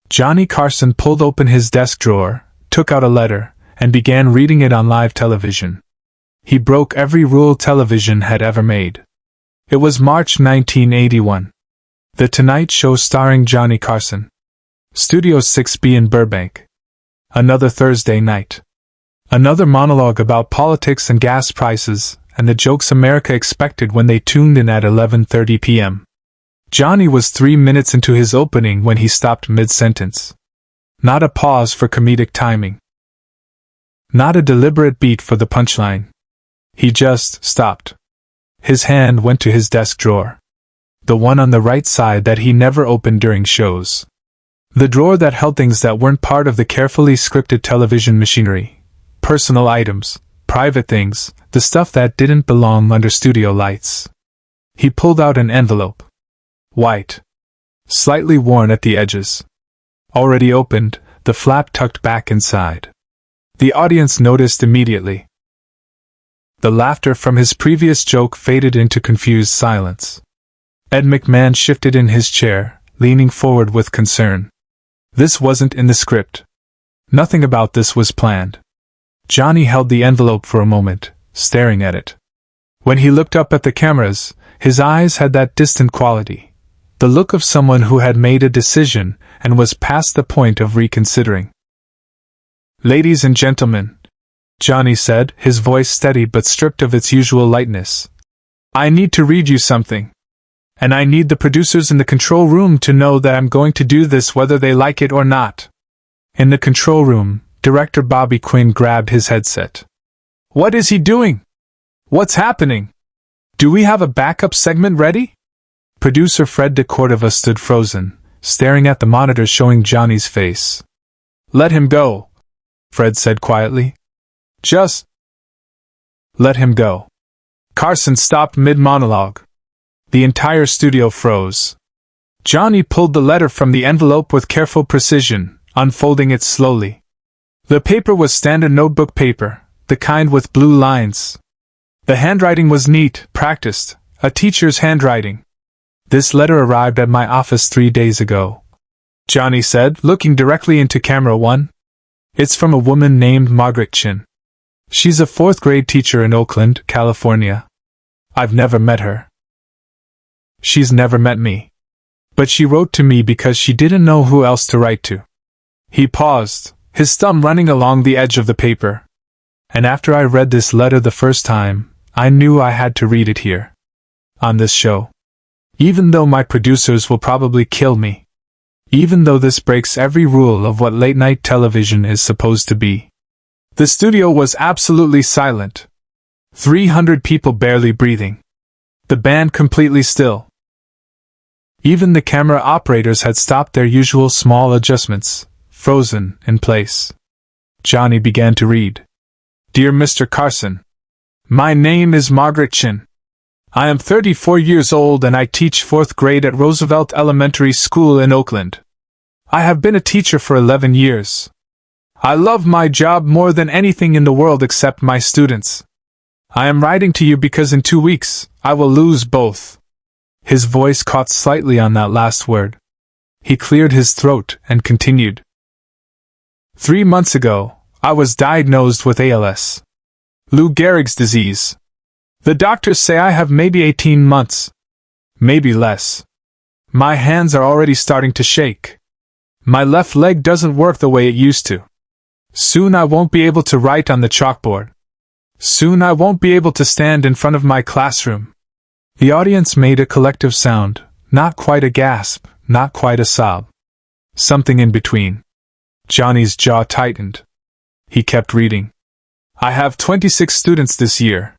Johnny Carson pulled open his desk drawer, took out a letter, and began reading it on live television. He broke every rule television had ever made. It was March 1981. The Tonight Show starring Johnny Carson. Studio 6B in Burbank. Another Thursday night. Another monologue about politics and gas prices, and the jokes America expected when they tuned in at 11:30 p.m. Johnny was 3 minutes into his opening when he stopped mid-sentence. Not a pause for comedic timing. Not a deliberate beat for the punchline. He just stopped. His hand went to his desk drawer. The one on the right side that he never opened during shows. The drawer that held things that weren't part of the carefully scripted television machinery. Personal items, private things, the stuff that didn't belong under studio lights. He pulled out an envelope. White. Slightly worn at the edges. Already opened, the flap tucked back inside. The audience noticed immediately. The laughter from his previous joke faded into confused silence. Ed McMahon shifted in his chair, leaning forward with concern. This wasn't in the script. Nothing about this was planned. Johnny held the envelope for a moment, staring at it. When he looked up at the cameras, his eyes had that distant quality. The look of someone who had made a decision and was past the point of reconsidering. "Ladies and gentlemen," Johnny said, his voice steady but stripped of its usual lightness. "I need to read you something. And I need the producers in the control room to know that I'm going to do this whether they like it or not." In the control room, Director Bobby Quinn grabbed his headset. "What is he doing? What's happening? Do we have a backup segment ready?" Producer Fred DeCordova stood frozen, staring at the monitor showing Johnny's face. "Let him go," Fred said quietly. "Just let him go." Carson stopped mid-monologue. The entire studio froze. Johnny pulled the letter from the envelope with careful precision, unfolding it slowly. The paper was standard notebook paper, the kind with blue lines. The handwriting was neat, practiced, a teacher's handwriting. "This letter arrived at my office 3 days ago," Johnny said, looking directly into camera 1. "It's from a woman named Margaret Chen. She's a 4th grade teacher in Oakland, California. I've never met her. She's never met me. But she wrote to me because she didn't know who else to write to." He paused, his thumb running along the edge of the paper. "And after I read this letter the first time, I knew I had to read it here. On this show. Even though my producers will probably kill me. Even though this breaks every rule of what late-night television is supposed to be." The studio was absolutely silent. 300 people barely breathing. The band completely still. Even the camera operators had stopped their usual small adjustments, frozen in place. Johnny began to read. "Dear Mr. Carson, my name is Margaret Chen. I am 34 years old and I teach 4th grade at Roosevelt Elementary School in Oakland. I have been a teacher for 11 years. I love my job more than anything in the world except my students. I am writing to you because in 2 weeks, I will lose both." His voice caught slightly on that last word. He cleared his throat and continued. 3 months ago, I was diagnosed with ALS. Lou Gehrig's disease. The doctors say I have maybe 18 months. Maybe less. My hands are already starting to shake. My left leg doesn't work the way it used to. Soon I won't be able to write on the chalkboard. Soon I won't be able to stand in front of my classroom. The audience made a collective sound, not quite a gasp, not quite a sob. Something in between. Johnny's jaw tightened. He kept reading. "I have 26 students this year.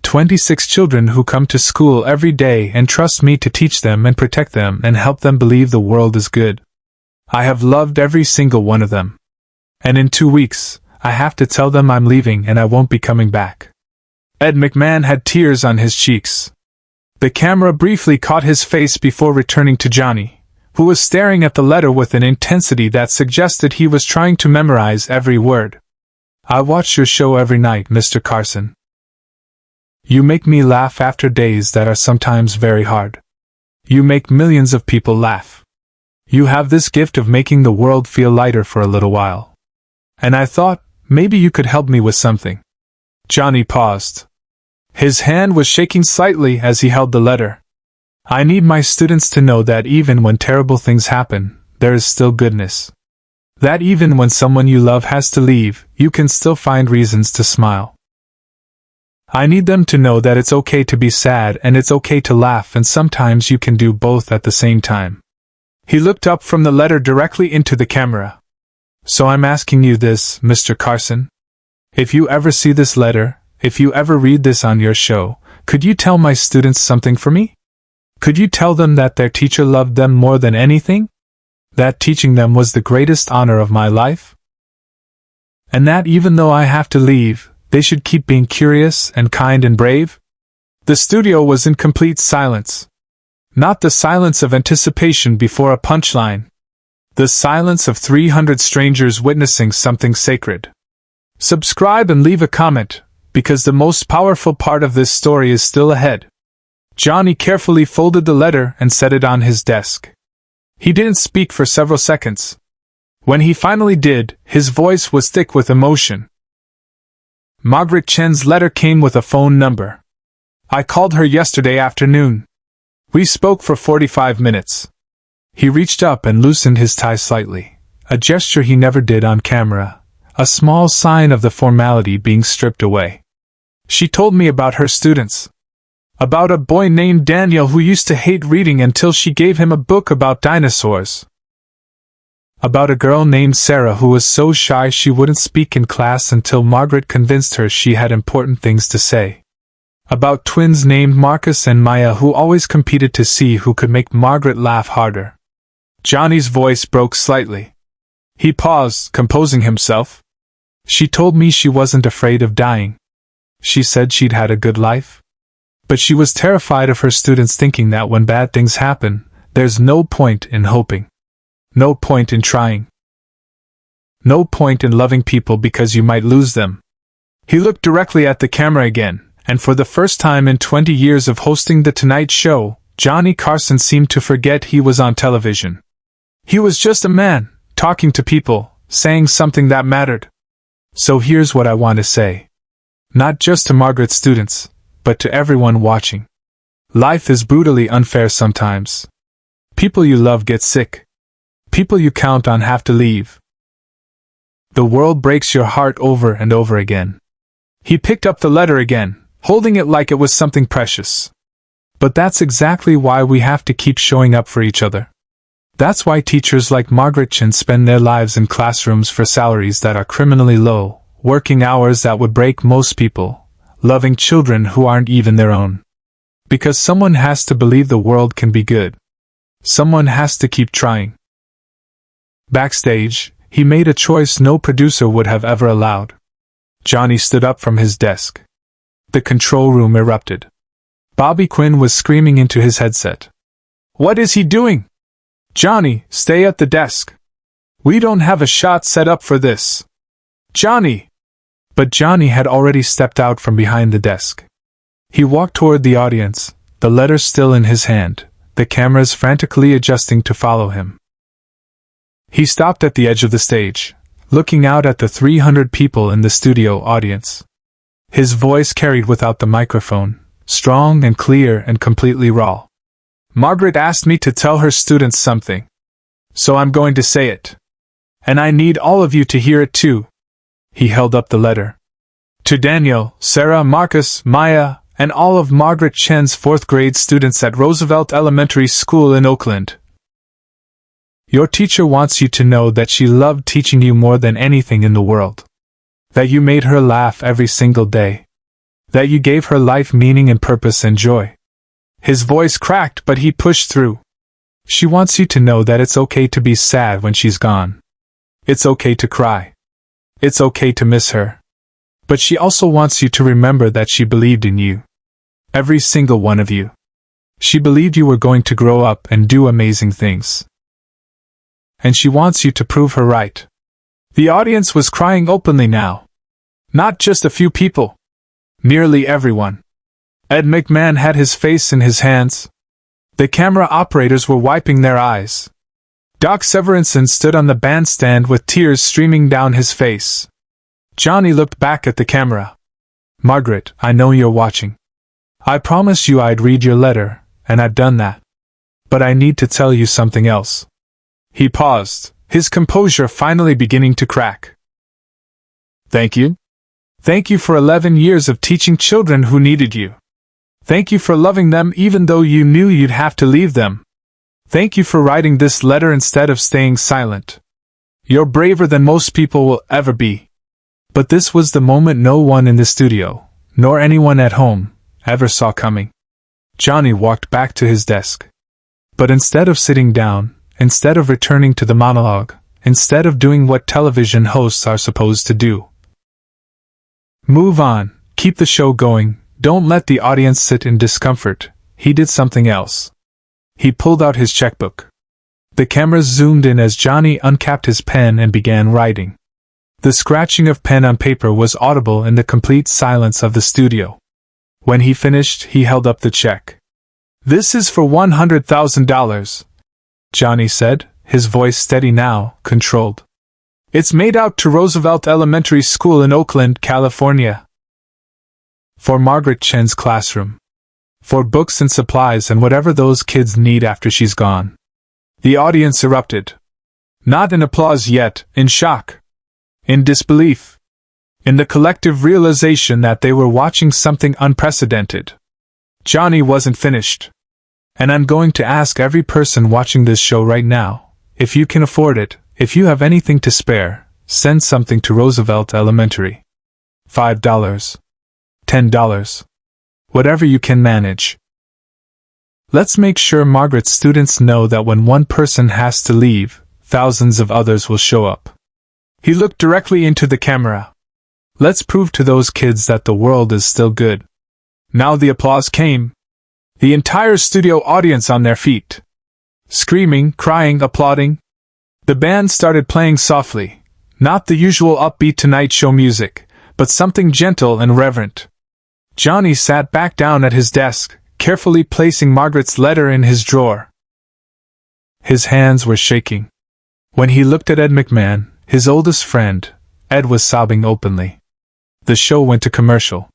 26 children who come to school every day and trust me to teach them and protect them and help them believe the world is good. I have loved every single one of them. And in 2 weeks, I have to tell them I'm leaving and I won't be coming back." Ed McMahon had tears on his cheeks. The camera briefly caught his face before returning to Johnny, who was staring at the letter with an intensity that suggested he was trying to memorize every word. "I watch your show every night, Mr. Carson. You make me laugh after days that are sometimes very hard. You make millions of people laugh. You have this gift of making the world feel lighter for a little while. And I thought, maybe you could help me with something." Johnny paused. His hand was shaking slightly as he held the letter. "I need my students to know that even when terrible things happen, there is still goodness. That even when someone you love has to leave, you can still find reasons to smile. I need them to know that it's okay to be sad and it's okay to laugh, and sometimes you can do both at the same time." He looked up from the letter directly into the camera. "So I'm asking you this, Mr. Carson. If you ever see this letter, if you ever read this on your show, could you tell my students something for me? Could you tell them that their teacher loved them more than anything? That teaching them was the greatest honor of my life? And that even though I have to leave, they should keep being curious and kind and brave?" The studio was in complete silence. Not the silence of anticipation before a punchline. The silence of 300 strangers witnessing something sacred. Subscribe and leave a comment, because the most powerful part of this story is still ahead. Johnny carefully folded the letter and set it on his desk. He didn't speak for several seconds. When he finally did, his voice was thick with emotion. "Margaret Chen's letter came with a phone number. I called her yesterday afternoon. We spoke for 45 minutes. He reached up and loosened his tie slightly, a gesture he never did on camera, a small sign of the formality being stripped away. She told me about her students. About a boy named Daniel who used to hate reading until she gave him a book about dinosaurs. About a girl named Sarah who was so shy she wouldn't speak in class until Margaret convinced her she had important things to say. About twins named Marcus and Maya who always competed to see who could make Margaret laugh harder." Johnny's voice broke slightly. He paused, composing himself. "She told me she wasn't afraid of dying. She said she'd had a good life. But she was terrified of her students thinking that when bad things happen, there's no point in hoping. No point in trying. No point in loving people because you might lose them." He looked directly at the camera again, and for the first time in 20 years of hosting The Tonight Show, Johnny Carson seemed to forget he was on television. He was just a man, talking to people, saying something that mattered. "So here's what I want to say. Not just to Margaret's students, but to everyone watching. Life is brutally unfair sometimes. People you love get sick. People you count on have to leave. The world breaks your heart over and over again." He picked up the letter again, holding it like it was something precious. "But that's exactly why we have to keep showing up for each other. That's why teachers like Margaret Chen spend their lives in classrooms for salaries that are criminally low, working hours that would break most people, loving children who aren't even their own. Because someone has to believe the world can be good. Someone has to keep trying." Backstage, he made a choice no producer would have ever allowed. Johnny stood up from his desk. The control room erupted. Bobby Quinn was screaming into his headset. "What is he doing? Johnny, stay at the desk. We don't have a shot set up for this. Johnny!" But Johnny had already stepped out from behind the desk. He walked toward the audience, the letter still in his hand, the cameras frantically adjusting to follow him. He stopped at the edge of the stage, looking out at the 300 people in the studio audience. His voice carried without the microphone, strong and clear and completely raw. "Margaret asked me to tell her students something. So I'm going to say it. And I need all of you to hear it too." He held up the letter. "To Daniel, Sarah, Marcus, Maya, and all of Margaret Chen's 4th grade students at Roosevelt Elementary School in Oakland. Your teacher wants you to know that she loved teaching you more than anything in the world. That you made her laugh every single day. That you gave her life meaning and purpose and joy." His voice cracked, but he pushed through. "She wants you to know that it's okay to be sad when she's gone. It's okay to cry. It's okay to miss her. But she also wants you to remember that she believed in you. Every single one of you. She believed you were going to grow up and do amazing things. And she wants you to prove her right." The audience was crying openly now. Not just a few people. Nearly everyone. Ed McMahon had his face in his hands. The camera operators were wiping their eyes. Doc Severinsen stood on the bandstand with tears streaming down his face. Johnny looked back at the camera. Margaret, I know you're watching. I promised you I'd read your letter, and I've done that. But I need to tell you something else. He paused, his composure finally beginning to crack. Thank you? Thank you for 11 years of teaching children who needed you. Thank you for loving them even though you knew you'd have to leave them. Thank you for writing this letter instead of staying silent. You're braver than most people will ever be. But this was the moment no one in the studio, nor anyone at home, ever saw coming. Johnny walked back to his desk. But instead of sitting down, instead of returning to the monologue, instead of doing what television hosts are supposed to do. Move on, keep the show going, don't let the audience sit in discomfort. He did something else. He pulled out his checkbook. The cameras zoomed in as Johnny uncapped his pen and began writing. The scratching of pen on paper was audible in the complete silence of the studio. When he finished, he held up the check. This is for $100,000, Johnny said, his voice steady now, controlled. It's made out to Roosevelt Elementary School in Oakland, California. For Margaret Chen's classroom. For books and supplies and whatever those kids need after she's gone. The audience erupted. Not in applause yet, in shock. In disbelief. In the collective realization that they were watching something unprecedented. Johnny wasn't finished. And I'm going to ask every person watching this show right now, if you can afford it, if you have anything to spare, send something to Roosevelt Elementary. $5. $10. Whatever you can manage. Let's make sure Margaret's students know that when one person has to leave, thousands of others will show up. He looked directly into the camera. Let's prove to those kids that the world is still good. Now the applause came. The entire studio audience on their feet. Screaming, crying, applauding. The band started playing softly, not the usual upbeat Tonight Show music, but something gentle and reverent. Johnny sat back down at his desk, carefully placing Margaret's letter in his drawer. His hands were shaking. When he looked at Ed McMahon, his oldest friend, Ed was sobbing openly. The show went to commercial.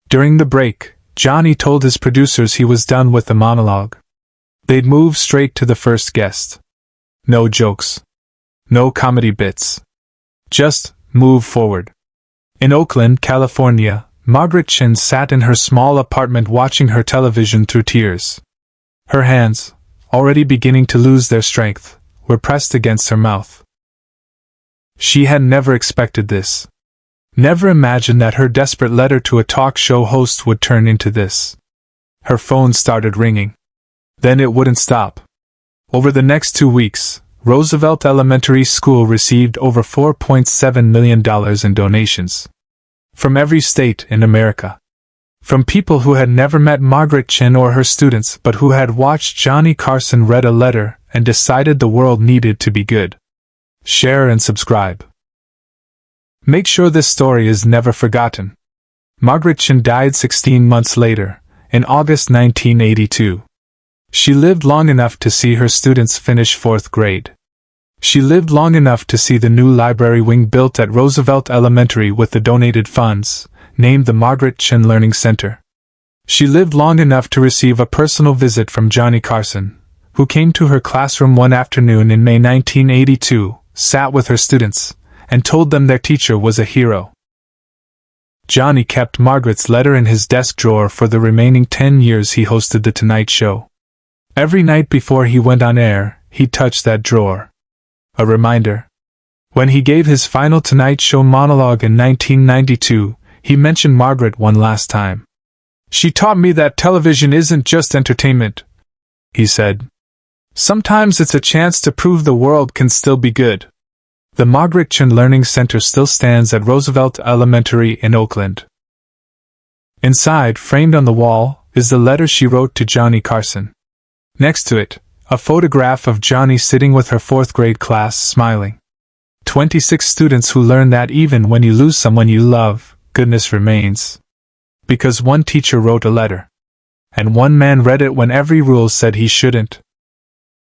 During the break, Johnny told his producers he was done with the monologue. They'd move straight to the first guest. No jokes. No comedy bits. Just move forward. In Oakland, California, Margaret Chen sat in her small apartment watching her television through tears. Her hands, already beginning to lose their strength, were pressed against her mouth. She had never expected this. Never imagined that her desperate letter to a talk show host would turn into this. Her phone started ringing. Then it wouldn't stop. Over the next 2 weeks, Roosevelt Elementary School received over $4.7 million in donations. From every state in America. From people who had never met Margaret Chen or her students but who had watched Johnny Carson read a letter and decided the world needed to be good. Share and subscribe. Make sure this story is never forgotten. Margaret Chen died 16 months later, in August 1982. She lived long enough to see her students finish 4th grade. She lived long enough to see the new library wing built at Roosevelt Elementary with the donated funds, named the Margaret Chen Learning Center. She lived long enough to receive a personal visit from Johnny Carson, who came to her classroom one afternoon in May 1982, sat with her students, and told them their teacher was a hero. Johnny kept Margaret's letter in his desk drawer for the remaining 10 years he hosted The Tonight Show. Every night before he went on air, he touched that drawer. A reminder. When he gave his final Tonight Show monologue in 1992, he mentioned Margaret one last time. She taught me that television isn't just entertainment, he said. Sometimes it's a chance to prove the world can still be good. The Margaret Chen Learning Center still stands at Roosevelt Elementary in Oakland. Inside, framed on the wall, is the letter she wrote to Johnny Carson. Next to it, a photograph of Johnny sitting with her 4th grade class smiling. 26 students who learn that even when you lose someone you love, goodness remains. Because one teacher wrote a letter. And one man read it when every rule said he shouldn't.